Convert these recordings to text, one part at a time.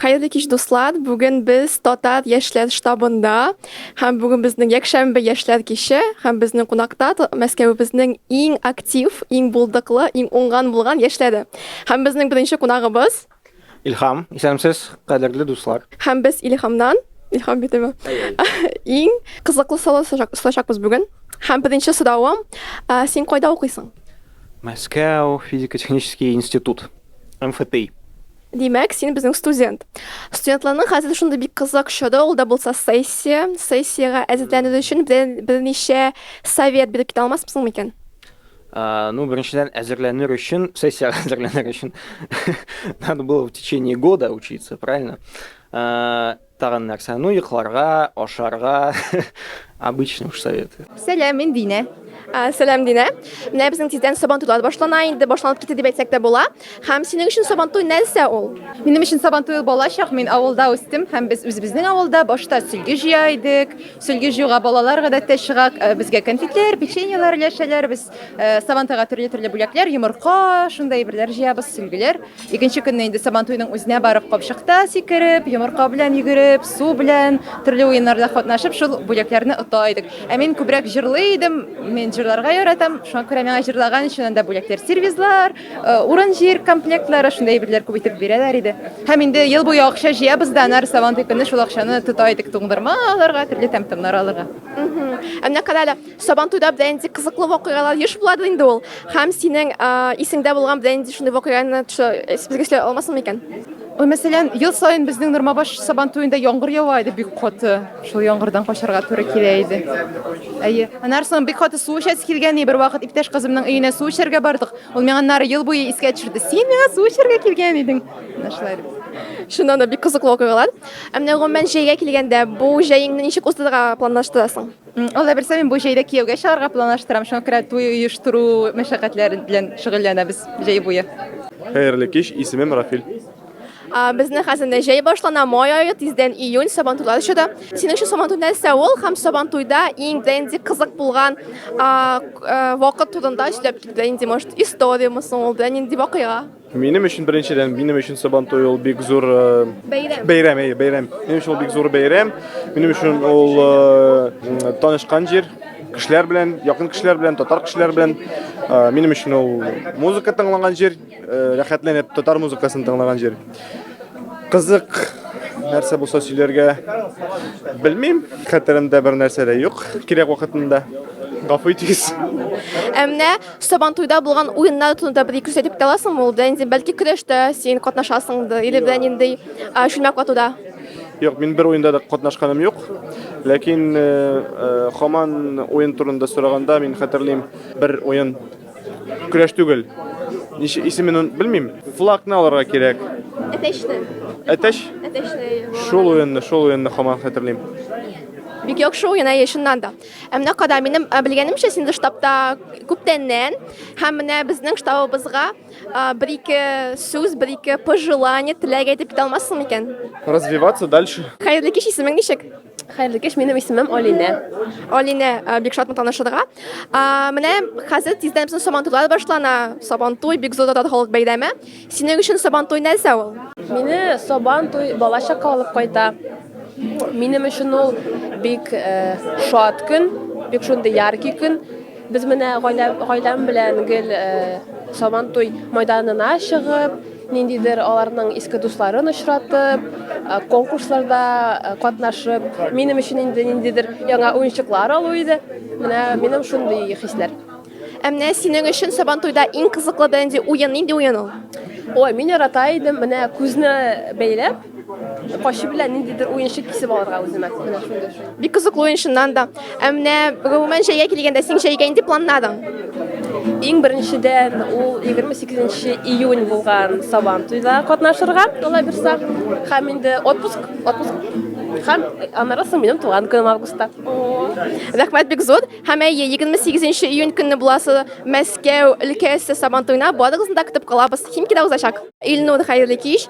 Кайырлы кич, дуслар. Бүген без Татар яшьләр штабында һәм бүген безнең якшәмбе яшьләр киче һәм безнең кунакта Мәскәүебезнең иң актив, иң булдыклы, иң уңган булган яшьләре. Һәм безнең беренче кунагыбыз Илһам, исәнмесез, кадерле дуслар. һәм без Илһамнан, Илһам битеме? Иң кызыклы сорау soracakбыз бүген. Һәм беренче соравым, син кайда укыйсың? Мәскәү физико-технический институт, МФТИ. Димәк, син безнең студент. Студентларның хәзер шундый бик кызык чоры, ул да булса сессия. Сессиягә әзерләнер өчен берничә совет биреп китә алмассың микән? Беренчедән, әзерләнер өчен, сессия әзерләнер өчен, надо было в течение года учиться, правильно? Тагын нәрсә, йокларга, ашарга, обычный уж советы. Сәлам, мин Динә. Сәлам, Динә. Менә безнең тиздән Сабантуйлар башлана, инде башланып китте дип әйтсәк тә була. Һәм синең өчен Сабантуй нәрсә ул? Минем өчен Сабантуй балачак, мин авылда үстем һәм без үзебезнең авылда башта сөлге җыя идек. Сөлге җыюга балалар гадәттә чыга, безгә конфетлар, печеньелар өләшәләр, без Сабантуйга төрле бүләкләр, йомырка, шундай берләр җыябыз, сөлгеләр. Икенче көнне инде Сабантуйның үзенә барып капчыкта сикереп, йомырка белән йөгереп, су белән, төрле уеннарда катнашып, шул бүләкләрне ота идек. Ә мин күбрәк җырлый идем, мин җырларга яратам, шуңа күрә миңа җырлаган өчен анда бүләкләр, сервизлар, урын җир комплектлары, шундай берләр күп итеп бирәләр иде. Һәм инде ел буе акча җыябыз да, аннары Сабантуй көнне шул акчаны тота идек туңдырмаларга, төрле тәм-томнар алырга. Менә карале, Сабантуйда бәйнди кызыклы вакыйгалар еш булады инде ул. Һәм синең исеңдә булган бәйнди шундый вакыйганы безгә сөйләп алмассың микән? Ой, мәсәлән, ел саен безнең Нормабаш Сабантуенда яңгыр ява иде бик каты. Шул яңгырдан качарга туры килә иде. Әйе, аннары соң бик каты су эчәсе килгән, бер вакыт иптәш кызымның өенә су эчәргә бардык. Ул миңа аннары ел буе искә төшерде. Син миңа су эчәргә килгән идең. Шулай дип. Шуннан да бик кызыклы вакыйгалар. Менә гомумән җәйгә килгәндә, бу җәеңне ничек уздырырга планлаштырасың? Алла берсә, мин бу җәйдә кияүгә чыгарга планлаштырам. Шуңа күрә туй оештыру мәшәкатьләре белән шөгыльләнәбез җәй буе. Хәерле кич, исемем Рафил. Безнең хәзер җәй башлана, май ае, тиздән июнь, Сабантуйлар чыга. Синең өчен Сабантуй нәрсә ул? Һәм Сабантуйда иң бәйнди кызык булган вакыт турында сөйләп китә инде, может, историямы соң ул белән инде вакыйга. Минем өчен беренчедән, минем өчен Сабантуй ул бик зур бәйрәм. Минем өчен ул бик зур бәйрәм. Минем өчен ул танышкан җир, кешеләр белән, якын кешеләр белән, татар кешеләр белән. Минем өчен ул музыка тыңлаган җир, рәхәтләнеп татар музыкасын тыңлаган җир. Кызык нәрсә булса сөйләргә белмим. Хәтеремдә бер нәрсә дә юк. Кирәк вакытында. Гафу итегез. Менә Сабантуйда булган уеннар турында бер ике сөйләп каласыңмы? Ул белән бәлки көрәштә син катнашасыңдыр, или белән инде шулмак ватуда. Юк, мин бер уенда да катнашканым юк. Ләкин һаман уен турында сораганда мин хәтерлим бер уен көрәш түгел. Ничә исемен белмим. Флагны алырга кирәк. Әтәшне. Әтәш? Әтәшне. Шул уенны һаман хәтерлим. Бик яхшы уен яшеннан да. Менә када минем белгәнемчә син штабта күптәннән һәм менә безнең штабыбызга бер-ике сүз, бер-ике пожелание теләк әйтеп китә алмассың микән? Развиваться дальше. Хәерле кич, исемең ничек? Хәерле кич, минем исемем Алинә. Алинә, бик шатмын танышырга. Менә хәзер тиздән безнең Сабантуйлар башлана. Сабантуй бик зур халык бәйрәме. Синең өчен Сабантуй нәрсә ул? Мине Сабантуй балачакка алып кайта. Минем өчен ул бик шат көн, бик шундый яркий көн. Без менә гаиләм белән гел Сабантуй мәйданына чыгып, ниндидер аларның иске дусларын очратып, конкурсларда катнашып, минем өчен инде ниндидер яңа уенчыклар алу иде. Менә минем шундый хисләр. Менә синең өчен Сабантуйда иң кызыклы бәйнди уен нинди уен ул? Ой, мин ярата идем, менә күзне бәйләп, кашы белән ниндидер уенчык кисеп алырга үземә. Менә шундый. Бик кызыклы уен шуннан да. Менә гомумән җәйгә килгәндә син җәйгә инде планладың. Иң беренчедән ул 28 июнь булган Сабантуйда катнашырга, алла бирсә, һәм инде отпуск. Һәм аннары соң минем туган көнем августта. Рәхмәт бик зур. Һәм 28 июнь көнне буласы Мәскәү өлкәсе Сабантуйна барыгызны да көтеп калабыз. Ким килә узачак? Илнур, хәерле кич.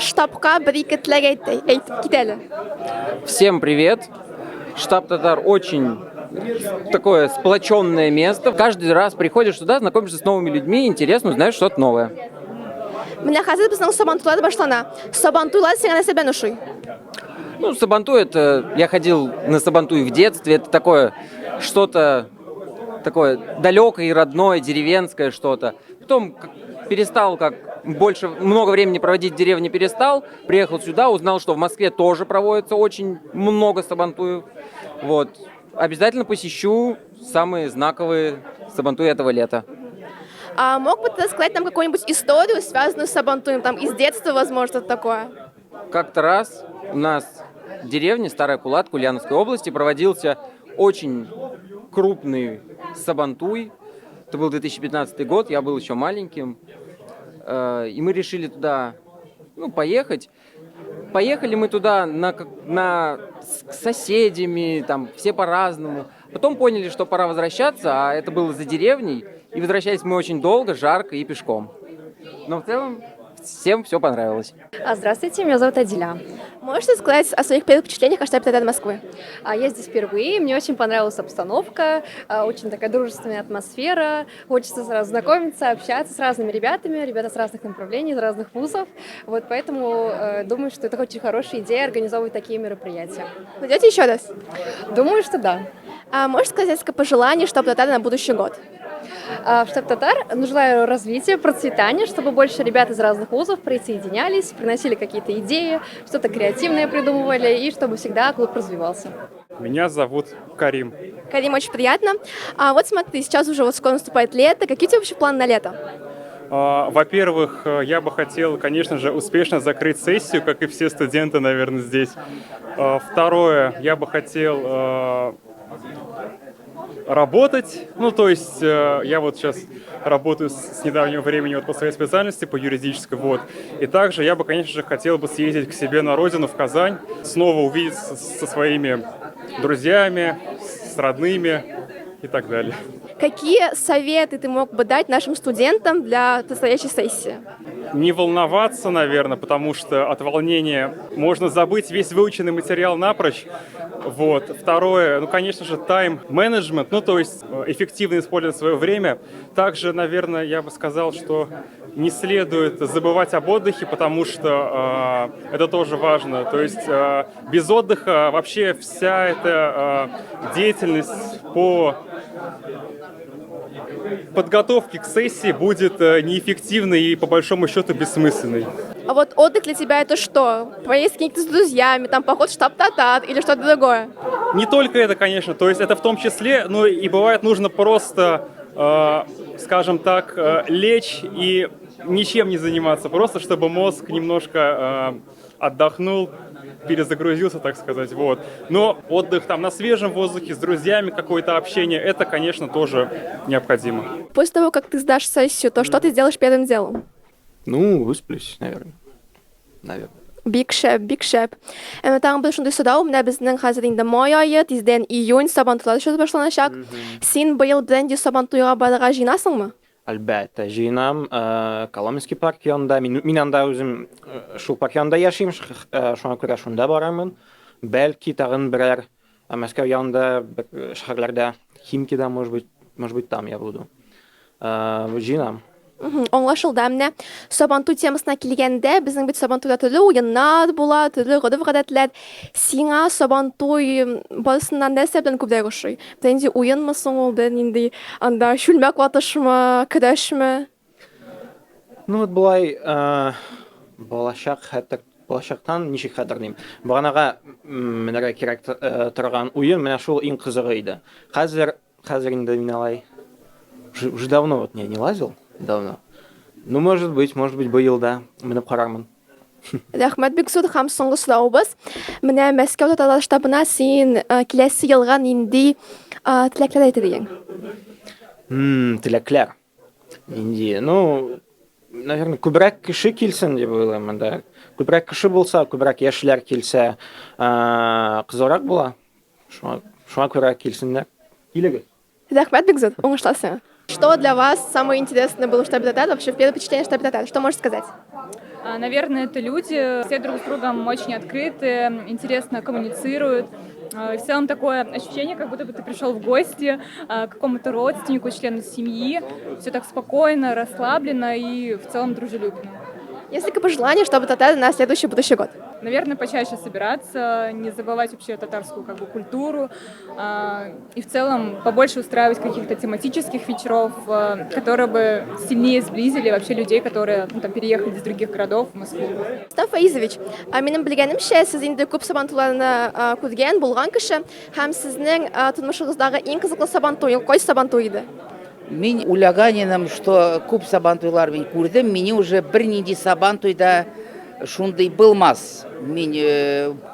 Штабка бер-ике теләк әйтеп кит әле. Всем привет! Штаб Татар очень такое сплоченное место. Каждый раз приходишь туда, знакомишься с новыми людьми, интересно, узнаешь что-то новое. Менә хәзер безнең Сабантуйлар башлана. Сабантуйлар сиңа нәрсә белән ошый? Ну, Сабантуй это... Я ходил на Сабантуй в детстве. Это такое что-то такое далекое и родное, деревенское что-то. Потом перестал много времени проводить в деревне перестал. Приехал сюда, узнал, что в Москве тоже проводится очень много Сабантуев. Вот. Обязательно посещу самые знаковые Сабантуи этого лета. А мог бы ты рассказать нам какую-нибудь историю, связанную с Сабантуем, там из детства, возможно, такое? Как-то раз у нас в деревне Старая Кулатка Ульяновской области проводился очень крупный Сабантуй. Это был 2015 год, я был еще маленьким. И мы решили туда поехать. Поехали мы туда с соседями, там все по-разному. Потом поняли, что пора возвращаться, а это было за деревней. И возвращались мы очень долго, жарко и пешком. Но в целом всем все понравилось. Здравствуйте, меня зовут Адиля. Можете сказать о своих первых впечатлениях о штабе ТТ Москвы? Я здесь впервые, мне очень понравилась обстановка, очень такая дружественная атмосфера. Хочется сразу знакомиться, общаться с разными ребятами, ребята с разных направлений, из разных вузов. Вот поэтому думаю, что это очень хорошая идея организовывать такие мероприятия. Пойдете еще раз? Думаю, что да. А можете сказать несколько пожеланий штаба ТТ на будущий год? В штаб Татар желаю развития, процветания, чтобы больше ребят из разных вузов присоединялись, приносили какие-то идеи, что-то креативное придумывали, и чтобы всегда клуб развивался. Меня зовут Карим. Карим, очень приятно. А вот смотри, сейчас уже скоро наступает лето. Какие у тебя вообще планы на лето? Во-первых, я бы хотел, конечно же, успешно закрыть сессию, как и все студенты, наверное, здесь. Второе, я бы хотел работать. То есть я вот сейчас работаю с недавнего времени по своей специальности, по юридической, вот. И также я бы, конечно же, хотел бы съездить к себе на родину, в Казань, снова увидеться со своими друзьями, с родными и так далее. Какие советы ты мог бы дать нашим студентам для предстоящей сессии? Не волноваться, наверное, потому что от волнения можно забыть весь выученный материал напрочь. Вот. Второе, конечно же, тайм-менеджмент, то есть эффективно использовать свое время. Также, наверное, я бы сказал, что не следует забывать об отдыхе, потому что это тоже важно. То есть без отдыха вообще вся эта деятельность по подготовке к сессии будет неэффективной и, по большому счету, бессмысленной. А вот отдых для тебя это что? Поездки с друзьями, там поход в штаб Татар или что-то другое? Не только это, конечно, то есть это в том числе, но и бывает нужно просто, скажем так, лечь и ничем не заниматься, просто чтобы мозг немножко отдохнул, перезагрузился, так сказать, вот. Но отдых там на свежем воздухе, с друзьями, какое-то общение, это, конечно, тоже необходимо. После того, как ты сдашь сессию, то что ты сделаешь первым делом? Высплюсь, наверное. Big Shep. Тагын бер шундый сорау, менә безнең хәзер инде май ае, тиздән июнь Сабантуйлар эше башланачак. Син быел Бренди Сабантуйга барырга җыенасыңмы? Әлбәттә, җыенам. Коломенский парк янында. Мин анда үзем шул парк янында яшим, шуңа күрә шунда барамын. Бәлки тагын берәр Мәскәү янында бер шәһәрләрдә, Химкида, может быть, там я буду. Җыенам. Аңлашылды. Менә Сабантуй темасына килгәндә, безнең бит Сабантуйда төрле уеннар була, төрле гореф-гадәтләр. Сиңа Сабантуй барысыннан нәрсә белән күбрәк ошый? Инде уенмы соң ул, инде анда чүлмәк ватышмы, көрәшме? Вот болай балачактан ничек хәтерлим. Баганага менәргә кирәк торган уен менә шул иң кызыгы иде. Хәзер инде мин алай уже давно не лазил. Давно. Может быть, быел, да. Менеп карармын. Рәхмәт бик зур һәм соңгы сораубыз. Менә Мәскәү Татар штабына син киләсе елга нинди теләкләр әйтергән? Теләкләр. Инде, наверное, күбрәк кеше килсен дип уйлыйм монда. Күбрәк кеше булса, күбрәк яшьләр килсә, кызарак була. Шуңа күрә килсеннәр. Килегез. Рәхмәт бик зур. Уңышласы. Что для вас самое интересное было в штабе Татар, вообще первое впечатление в штабе Татар? Что можешь сказать? Наверное, это люди, все друг с другом очень открыты, интересно коммуницируют. В целом такое ощущение, как будто бы ты пришел в гости к какому-то родственнику, члену семьи. Все так спокойно, расслабленно и в целом дружелюбно. Есть ли пожелание, чтобы татары на следующий будущий год? Наверное, почаще собираться, не забывать вообще татарскую как бы культуру и в целом побольше устраивать каких-то тематических вечеров, которые бы сильнее сблизили вообще людей, которые там, переехали из других городов в Москву. Рустам Фаизович, минем белгәнемчә, сез инде күп сабантуйларны күргән, булган кеше, һәм сезнең тормышыгыздагы иң кызыклы сабантуй кайсы сабантуй иде? Мин уйлаганым, что күп сабантуйлар мин күрдем, мине уже бернинди сабантуйда шундый булмас. Мин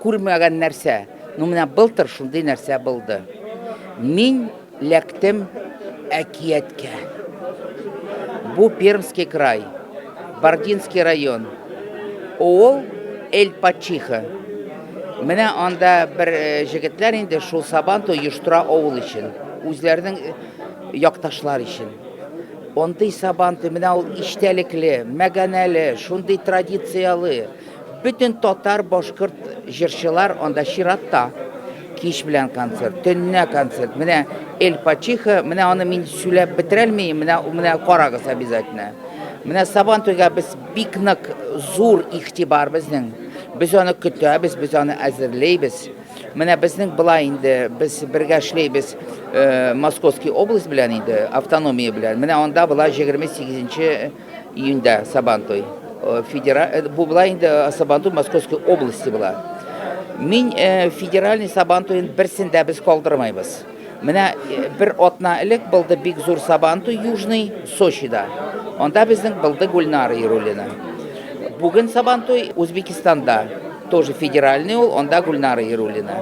күрмәгән нәрсә. Ну менә былтыр шундый нәрсә булды. Мин ләктем әкияткә. Бу Пермский край, Бардинский район. Ол Эль-Пачиха. Менә анда бер җегетләр инде шул сабантуй оештыра авыл өчен, үзләренең якташлар өчен. Ондай сабантуй менә ул иштәлекле, мәгәнәле, шундый традициялы. Бүтән татар, башкорт җырчылар анда чиратта. Кич белән концерт, төнне концерт. Менә Эль-Пачиха, менә аны мин сөйләп бетерелмим, менә карагыз обязательно. Менә сабантуйга без бик нык зур игътибар безнең. Без аны көтәбез, без аны әзерләйбез. Менә безнең булай инде, без бергә эшләйбез Московский область белән инде, автономия белән. Менә анда була 28 июньдә сабантуй. Бу була инде сабантуй Московской области була. Мин федеральный сабантуйын берсендә без калдырмайбыз. Менә бер атна элек булды бик зур сабантуй Южный Сочида. Анда безнең булды Гульнара Яруллина. Бүген сабантуй Узбекистанда, тоже федеральный ул, анда Гульнара Яруллина.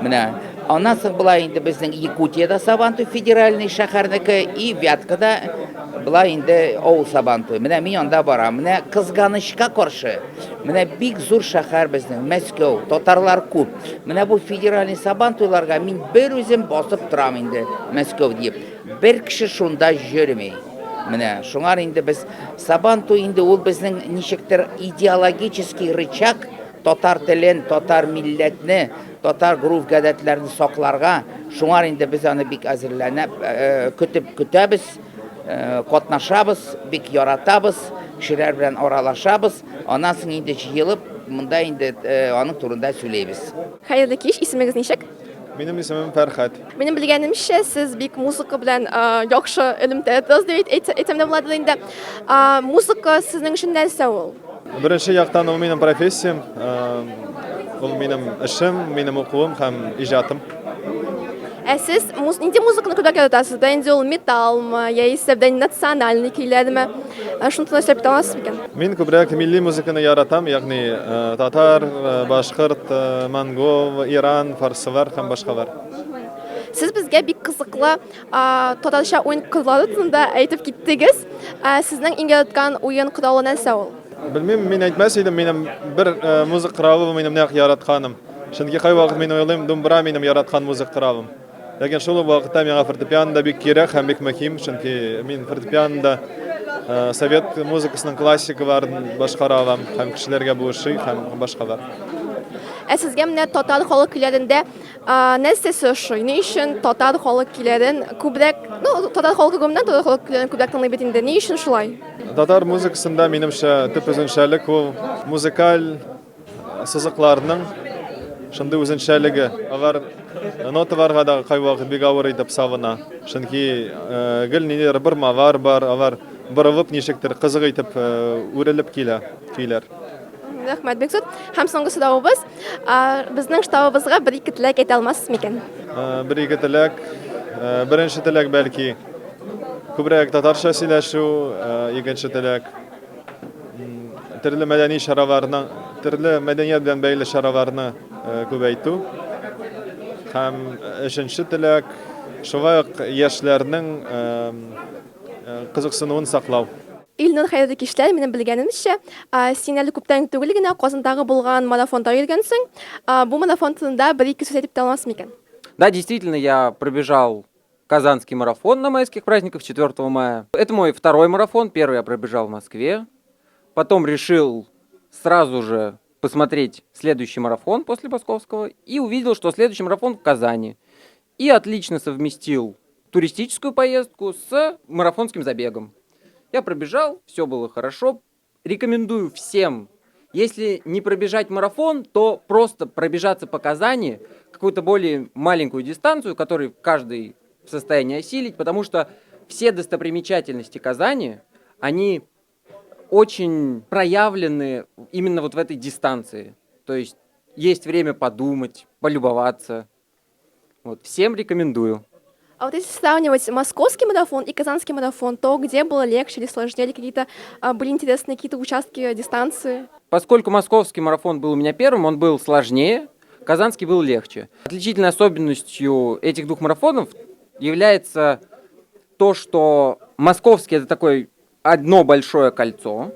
Менә аннан соң була инде безнең Якутиядә сабантуй федеральный шәһәрнеке и Вяткада була инде авыл сабантуй. Менә мин анда барам. Менә кызганычка каршы. Менә бик зур шәһәр безнең Мәскәү, татарлар күп. Менә бу федеральный сабантуйларга мин бер үзем басып торам инде Мәскәү дип. Бер кеше шунда йөрмәй. Менә шуңар инде без сабантуй инде ул безнең ничектер идеологический рычаг татар телен, татар милләтне, татар грув гадәтләрне сакларга. Шуңар инде без аны бик әзерләнеп көтәбез, катнашабыз, бик яратабыз, кешеләр белән аралашабыз. Аннан соң инде җыелып, монда инде аның турында сөйләйбез. Хәерле кич, исемегез ничек? Минем исемем Фәрхәт. Минем белгәнемчә, сез бик музыка белән яхшы элемтәдез дип әйтсәм дә була инде. Музыка сезнең өчен нәрсә ул? Беренче яктан ул минем профессиям, ул минем эшем, минем укуым һәм иҗатым. Сез инде музыканы күрдәк яратасыз, да инде ул металлмы, яисә дә национальный көйләрме? Шуны сөйләп бит аласыз микән? Мин күбрәк милли музыканы яратам, ягъни татар, башкорт, монгол, Иран, фарсылар һәм башкалар. Сез безгә бик кызыклы татарча уен кораллары турында әйтеп киттегез. Сезнең иң яраткан уен коралы нәрсә ул? Белмим, мин әйтмәс идем, минем бер музыка коралы минем нәкъ яратканым. Чөнки һәр вакыт мин уйлыйм, думбра минем яраткан музыка коралым. Ләкин шул вакытта миңа фортепиано да бик кирәк һәм бик мөһим, чөнки мин фортепианода совет музыкасының классикаларын башкара алам, һәм кешеләргә булышый һәм башкалар. Сезгә менә татар халык көйләрендә нәрсәсе ошый? Ни өчен татар халык көйләрен күбрәк, татар халкы гомумән татар халык көйләрен күбрәк тыңлый бит инде. Ни өчен шулай? Татар музыкасында минемчә төп үзенчәлек ул музыкаль сызыкларның шундый үзенчәлеге. Алар ноталарга да кай вакыт бик авыр итеп салына. Чөнки гел ниләр бер мавар бар, алар борылып ничектер кызык итеп үрелеп килә көйләр. Рәхмәт бик зур. Һәм соңгы сорауыбыз, безнең штабыбызга бер-ике теләк әйтә алмассыз микән? Бер-ике теләк. Беренче теләк бәлки күбрәк татарча сөйләшү, икенче теләк төрле мәдәни чараларны, төрле мәдәният белән бәйле чараларны күбәйтү. Һәм өченче теләк шулай ук яшьләрнең кызыксынуын саклау. Илнур, хәерле кичләр, минем белгәнемчә, син әле күптән түгел генә Казандагы булган марафонда йөргәнсең. Бу марафон турында бер-ике сүз әйтеп алмассыз микән? Да, действительно, я пробежал Казанский марафон на майских праздниках 4 мая. Это мой второй марафон. Первый я пробежал в Москве. Потом решил сразу же посмотреть следующий марафон после московского и увидел, что следующий марафон в Казани. И отлично совместил туристическую поездку с марафонским забегом. Я пробежал, все было хорошо. рекомендую всем, если не пробежать марафон, то просто пробежаться по Казани, какую-то более маленькую дистанцию, которую каждый в состоянии осилить, потому что все достопримечательности Казани, они очень проявлены именно вот в этой дистанции. То есть время подумать, полюбоваться. Вот, всем рекомендую. А вот если сравнивать московский марафон и казанский марафон, то где было легче или сложнее, или какие-то были интересные какие-то участки, дистанции? Поскольку московский марафон был у меня первым, он был сложнее, казанский был легче. Отличительной особенностью этих двух марафонов является то, что московский — это такое одно большое кольцо,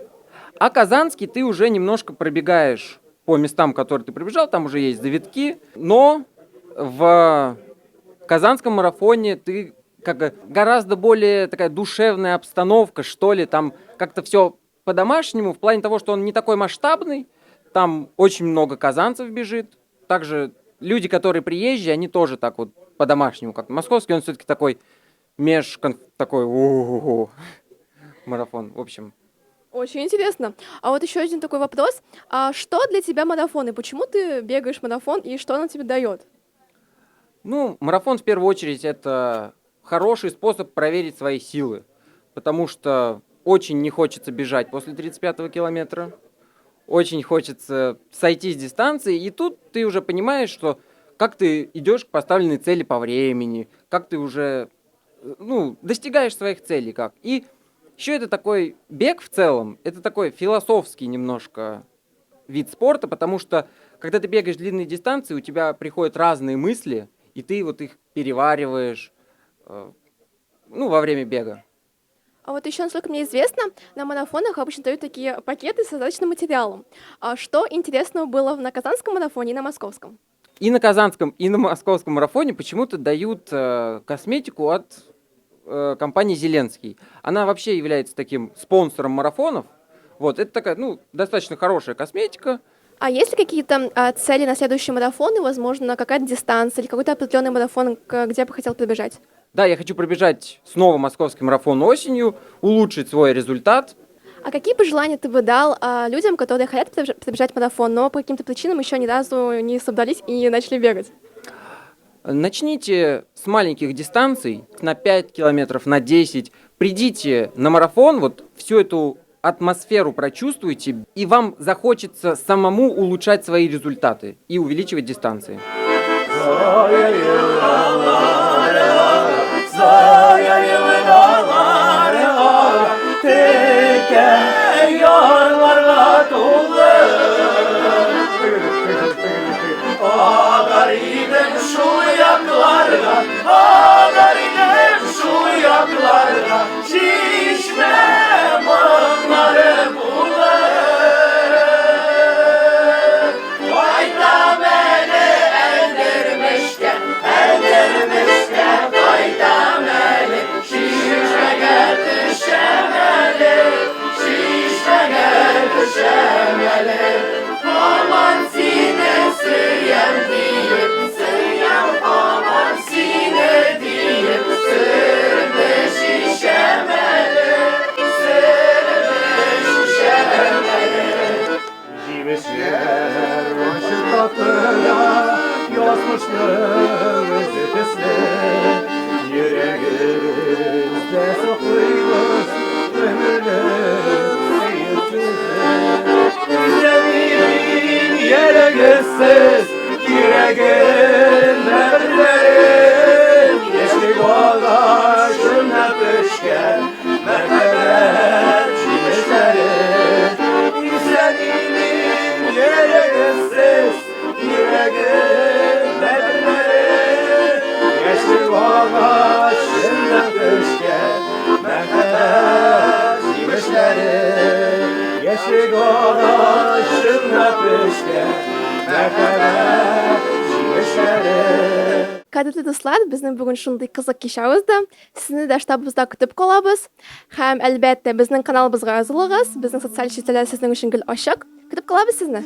а казанский ты уже немножко пробегаешь по местам, которые ты пробежал, там уже есть завитки, но в казанском марафоне ты гораздо более такая душевная обстановка, что ли, там как-то все по-домашнему, в плане того, что он не такой масштабный, там очень много казанцев бежит, также люди, которые приезжие, они тоже так вот по-домашнему, как московский, он все-таки такой такой марафон, в общем. Очень интересно. А вот еще один такой вопрос. А что для тебя марафон и почему ты бегаешь марафон и что он тебе дает? Ну, марафон в первую очередь это хороший способ проверить свои силы, потому что очень не хочется бежать после 35-го километра, очень хочется сойти с дистанции, и тут ты уже понимаешь, что как ты идешь к поставленной цели по времени, как ты уже достигаешь своих целей как. И еще это такой бег в целом, это такой философский немножко вид спорта, потому что когда ты бегаешь длинные дистанции, у тебя приходят разные мысли, и ты вот их перевариваешь во время бега. А вот еще, насколько мне известно, на марафонах обычно дают такие пакеты с задачным материалом. А что интересного было на казанском марафоне и на московском? И на казанском, и на московском марафоне почему-то дают косметику от компании «Зеленский». Она вообще является таким спонсором марафонов. Вот, это такая, достаточно хорошая косметика. А есть ли какие-то цели на следующий марафон и, возможно, какая-то дистанция или какой-то определенный марафон, где бы хотел пробежать? Да, я хочу пробежать снова московский марафон осенью, улучшить свой результат. А какие пожелания ты бы дал людям, которые хотят пробежать марафон, но по каким-то причинам еще ни разу не собрались и не начали бегать? Начните с маленьких дистанций, на 5 километров, на 10. Придите на марафон, вот всю эту атмосферу прочувствуйте, и вам захочется самому улучшать свои результаты и увеличивать дистанции. Кадрлы дуслар, безнең бүген шундый кызык кичәбез дә. Сезне дә штабыбызда көтеп калабыз. Һәм әлбәттә безнең каналыбызга язылыгыз. Безнең социаль челтәрләр сезнең өчен гел ачык. Көтеп калабыз сезне.